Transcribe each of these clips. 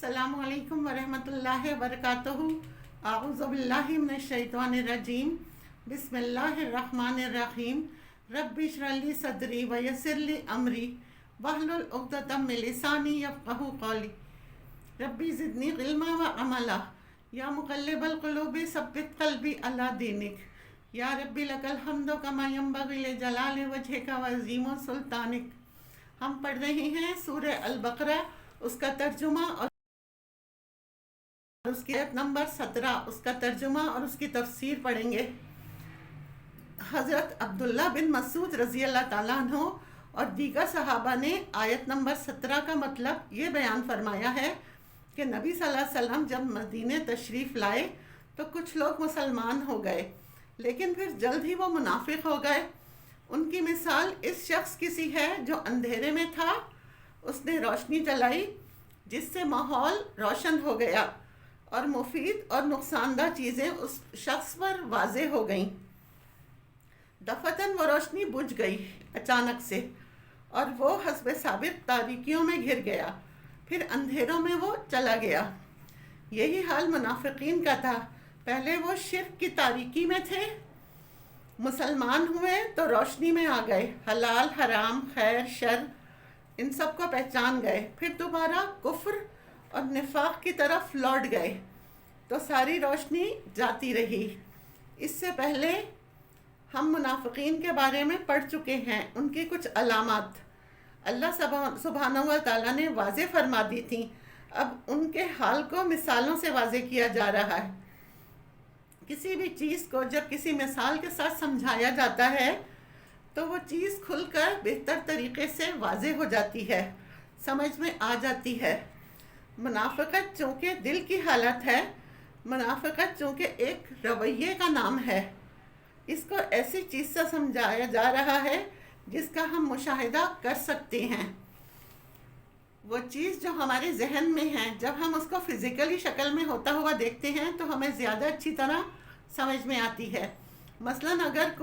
अस्सलाम वालेकुम वरहमतुल्लाहि वबरकातुहू। आऊज़ु बिल्लाहि मिनश शैतानिर रजीम। बिस्मिल्लाहिर रहमानिर रहीम। रब्बि इश्रह ली सदरी व यस्सिर ली अमरी वहलुल उक़दतम मिन लिसानी यफ़क़हू क़ौली। रब्बि ज़िदनी इल्मा व अमला। या मुक़ल्लिबल क़ुलूबि सब्बित क़ल्बी अला दीनिक। या रब्बि लकल हम्दु कमा यंबग़ी लिजलालि वजहिका व अज़ीमि सुल्तानिक। हम पढ़ रहे हैं सूरह अल-बक़रा, उसका तर्जुमा और उसकी आयत नंबर 17, उसका तर्जुमा और उसकी तफसीर पढ़ेंगे। हज़रत अब्दुल्ला बिन मसूद रज़ी अल्लाह ताला अन्हु और दीगर सहाबा ने आयत नंबर 17 का मतलब ये बयान फरमाया है कि नबी सल्लल्लाहु अलैहि वसल्लम जब मदीने तशरीफ़ लाए तो कुछ लोग मुसलमान हो गए, लेकिन फिर जल्द ही वो मुनाफिक हो गए। उनकी मिसाल इस शख्स की सी है जो अंधेरे में था, उसने रोशनी जलाई जिससे माहौल रोशन हो गया और मुफीद और नुकसानदा चीज़ें उस शख्स पर वाज़े हो गईं। दफ़तन वो रोशनी बुझ गई अचानक से और वो हस्ब साबिक़ तारीकियों में घिर गया, फिर अंधेरों में वो चला गया। यही हाल मुनाफिकीन का था। पहले वो शिर्क की तारीकी में थे, मुसलमान हुए तो रोशनी में आ गए, हलाल हराम खैर शर इन सब को पहचान गए, फिर दोबारा कुफ्र और निफाक की तरफ लौट गए तो सारी रोशनी जाती रही। इससे पहले हम मुनाफिकीन के बारे में पढ़ चुके हैं। उनकी कुछ अलामत अल्लाह सुब्हानहू व तआला ने वाज़े फरमा दी थी। अब उनके हाल को मिसालों से वाज़े किया जा रहा है। किसी भी चीज़ को जब किसी मिसाल के साथ समझाया जाता है तो वो चीज़ खुलकर बेहतर तरीके से वाज़े हो जाती है, समझ में आ जाती है। मुनाफ़िक़त चूँकि दिल की हालत है, मुनाफ़िक़त चूँकि एक रवैये का नाम है, इसको ऐसी चीज़ से समझाया जा रहा है जिसका हम मुशाहिदा कर सकते हैं। वो चीज़ जो हमारे जहन में है, जब हम उसको फ़िज़िकली शक्ल में होता हुआ देखते हैं तो हमें ज़्यादा अच्छी तरह समझ में आती है। मसलन अगर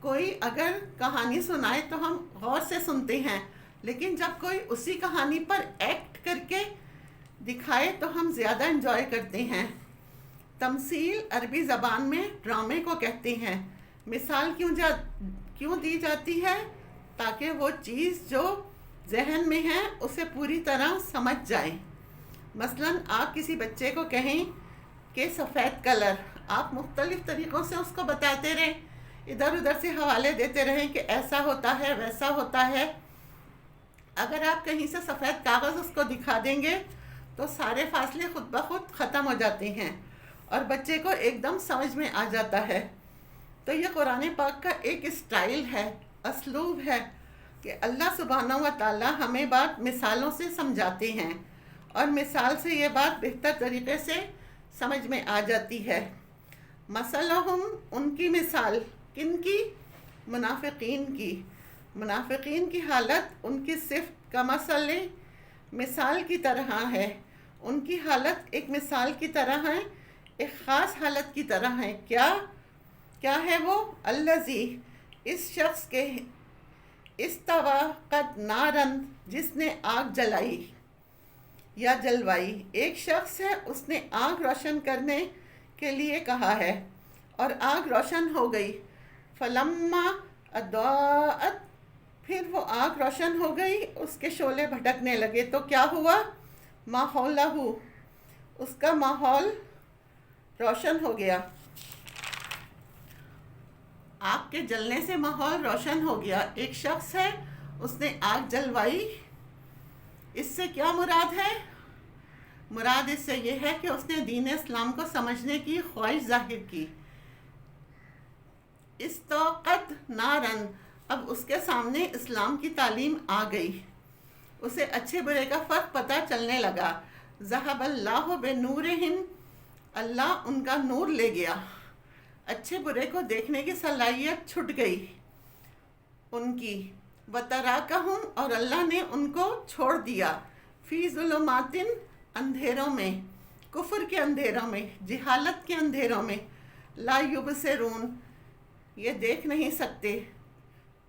कोई अगर कहानी सुनाए तो हम गौर से सुनते हैं, लेकिन जब कोई उसी कहानी पर एक्ट करके दिखाए तो हम ज़्यादा एंजॉय करते हैं। तमसील अरबी ज़बान में ड्रामे को कहते हैं। मिसाल क्यों दी जाती है? ताकि वो चीज़ जो जहन में है उसे पूरी तरह समझ जाए। मसलन आप किसी बच्चे को कहें कि सफ़ेद कलर, आप मुख्तलिफ़ तरीक़ों से उसको बताते रहें, इधर उधर से हवाले देते रहें कि ऐसा होता है वैसा होता है। अगर आप कहीं से सफ़ेद कागज़ उसको दिखा देंगे तो सारे फासले खुद ब खुद ख़त्म हो जाते हैं और बच्चे को एकदम समझ में आ जाता है। तो ये कुरान पाक का एक स्टाइल है, असलूब है कि अल्लाह सुब्हानहू व तआला हमें बात मिसालों से समझाते हैं और मिसाल से ये बात बेहतर तरीके से समझ में आ जाती है। मसलहुम, उनकी मिसाल, किनकी? मुनाफिकीन की। मुनाफिकीन की हालत उनकी सिफ़त का मसले मिसाल की तरह है। उनकी हालत एक मिसाल की तरह है, एक ख़ास हालत की तरह है। क्या है वो? अल्लज़ी, इस शख्स के, इस्तवा कद नारन, जिसने आग जलाई या जलवाई। एक शख्स है, उसने आग रोशन करने के लिए कहा है और आग रोशन हो गई। फलम्मा अदाअत, फिर वो आग रोशन हो गई, उसके शोले भटकने लगे तो क्या हुआ? माहौलहू, उसका माहौल रोशन हो गया। आग के जलने से माहौल रोशन हो गया। एक शख्स है, उसने आग जलवाई। इससे क्या मुराद है? मुराद इससे ये है कि उसने दीन इस्लाम को समझने की ख्वाहिश जाहिर की। इस्तौक़द नारन, अब उसके सामने इस्लाम की तालीम आ गई, उसे अच्छे बुरे का फ़र्क पता चलने लगा। ज़हबल्लाहु बिनूरिहिम, अल्लाह उनका नूर ले गया, अच्छे बुरे को देखने की सलाहियत छुट गई उनकी। वतराकहुम, और अल्लाह ने उनको छोड़ दिया। फ़ी ज़ुलुमातिन, अंधेरों में, कुफ्र के अंधेरों में, जिहालत के अंधेरों में। ला युबसिरून, ये देख नहीं सकते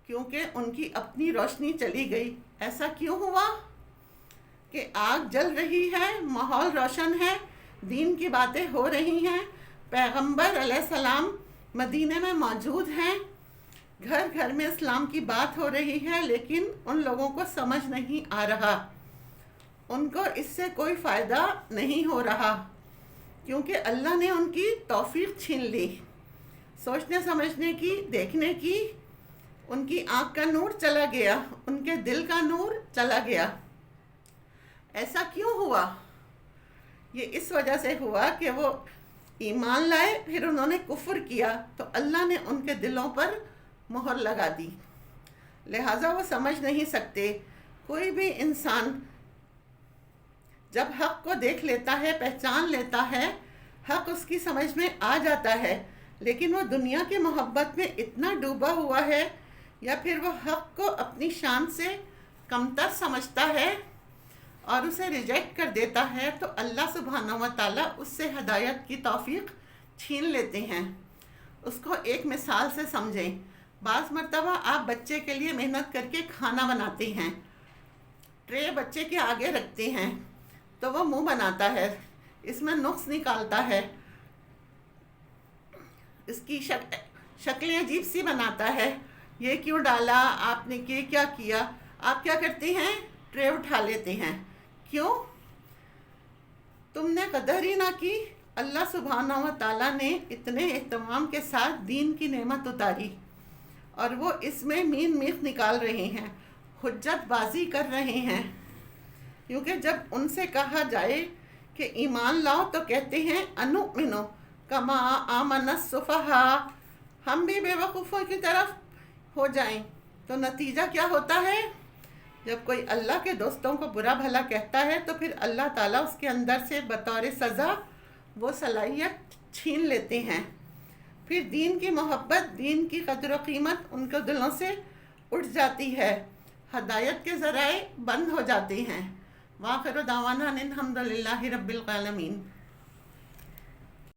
क्योंकि उनकी अपनी रोशनी चली गई। ऐसा क्यों हुआ? کہ آگ جل رہی ہے، ماحول روشن ہے، دین کی باتیں ہو رہی ہیں، پیغمبر علیہ السلام مدینے میں موجود ہیں، گھر گھر میں اسلام کی بات ہو رہی ہے، لیکن ان لوگوں کو سمجھ نہیں آ رہا، ان کو اس سے کوئی فائدہ نہیں ہو رہا، کیونکہ اللہ نے ان کی توفیق چھین لی، سوچنے سمجھنے کی، دیکھنے کی، ان کی آنکھ کا نور چلا گیا، ان کے دل کا نور چلا گیا۔ ایسا کیوں ہوا؟ یہ اس وجہ سے ہوا کہ وہ ایمان لائے، پھر انہوں نے کفر کیا، تو اللہ نے ان کے دلوں پر مہر لگا دی، لہٰذا وہ سمجھ نہیں سکتے۔ کوئی بھی انسان جب حق کو دیکھ لیتا ہے، پہچان لیتا ہے، حق اس کی سمجھ میں آ جاتا ہے، لیکن وہ دنیا کی محبت میں اتنا ڈوبا ہوا ہے، یا پھر وہ حق کو اپنی شان سے کمتر سمجھتا ہے اور اسے ریجیکٹ کر دیتا ہے، تو اللہ سبحانہ و تعالیٰ اس سے ہدایت کی توفیق چھین لیتے ہیں۔ اس کو ایک مثال سے سمجھیں۔ بعض مرتبہ آپ بچے کے لیے محنت کر کے کھانا بناتے ہیں، ٹرے بچے کے آگے رکھتے ہیں، تو وہ منہ بناتا ہے، اس میں نقص نکالتا ہے، اس کی شکلیں عجیب سی بناتا ہے، یہ کیوں ڈالا آپ نے، یہ کیا کیا؟ آپ کیا کرتے ہیں؟ ٹرے اٹھا لیتے ہیں۔ کیوں؟ تم نے قدر ہی نہ کی۔ اللہ سبحانہ و تعالیٰ نے اتنے اہتمام کے ساتھ دین کی نعمت اتاری، اور وہ اس میں مین میخ نکال رہے ہیں، حجت بازی کر رہے ہیں، کیونکہ جب ان سے کہا جائے کہ ایمان لاؤ تو کہتے ہیں انؤمنو کما آمن السفہاء، ہم بھی بے وقوفوں کی طرف ہو جائیں۔ تو نتیجہ کیا ہوتا ہے؟ جب کوئی اللہ کے دوستوں کو برا بھلا کہتا ہے تو پھر اللہ تعالیٰ اس کے اندر سے بطور سزا وہ صلاحیت چھین لیتے ہیں، پھر دین کی محبت، دین کی قدر و قیمت ان کے دلوں سے اٹھ جاتی ہے، ہدایت کے ذرائع بند ہو جاتے ہیں۔ وآخر دعوانا ان الحمد للہ رب العالمین۔